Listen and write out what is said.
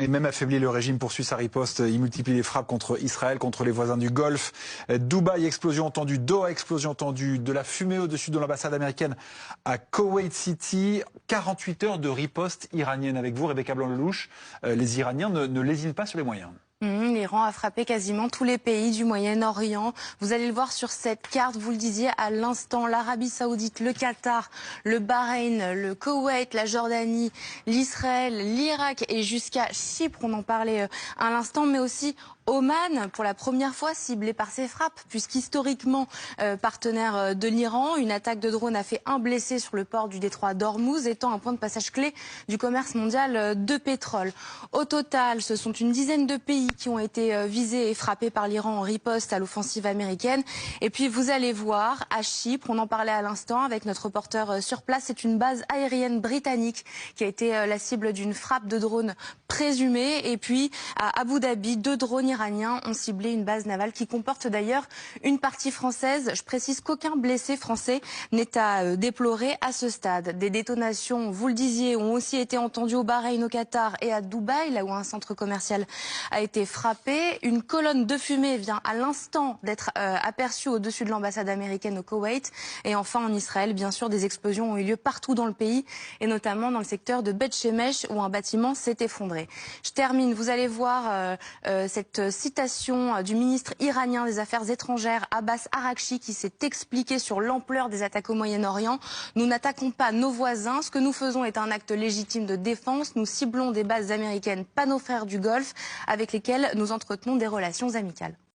Et même affaibli, le régime poursuit sa riposte. Il multiplie les frappes contre Israël, contre les voisins du Golfe. Dubaï, explosion entendue. Doha, explosion entendue. De la fumée au-dessus de l'ambassade américaine à Koweït City. 48 heures de riposte iranienne avec vous, Rebecca Blanc-Lelouch. Les Iraniens ne lésinent pas sur les moyens. L'Iran a frappé quasiment tous les pays du Moyen-Orient. Vous allez le voir sur cette carte, vous le disiez à l'instant, l'Arabie Saoudite, le Qatar, le Bahreïn, le Koweït, la Jordanie, l'Israël, l'Irak et jusqu'à Chypre, on en parlait à l'instant, mais aussi Oman, pour la première fois ciblé par ces frappes, puisqu'historiquement partenaire de l'Iran, une attaque de drone a fait un blessé sur le port du détroit d'Ormuz, étant un point de passage clé du commerce mondial de pétrole. Au total, ce sont une dizaine de pays qui ont été visés et frappés par l'Iran en riposte à l'offensive américaine. Et puis vous allez voir, à Chypre, on en parlait à l'instant avec notre reporter sur place, c'est une base aérienne britannique qui a été la cible d'une frappe de drone présumée. Et puis à Abu Dhabi, 2 drones iraniens ont ciblé une base navale qui comporte d'ailleurs une partie française. Je précise qu'aucun blessé français n'est à déplorer à ce stade. Des détonations, vous le disiez, ont aussi été entendues au Bahreïn, au Qatar et à Dubaï, là où un centre commercial a été frappé. Une colonne de fumée vient à l'instant d'être aperçue au-dessus de l'ambassade américaine au Koweït. Et enfin en Israël, bien sûr, des explosions ont eu lieu partout dans le pays et notamment dans le secteur de Beth Shemesh où un bâtiment s'est effondré. Je termine, vous allez voir cette citation du ministre iranien des Affaires étrangères, Abbas Araghchi, qui s'est expliqué sur l'ampleur des attaques au Moyen-Orient. Nous n'attaquons pas nos voisins. Ce que nous faisons est un acte légitime de défense. Nous ciblons des bases américaines, pas nos frères du Golfe, avec lesquels nous entretenons des relations amicales.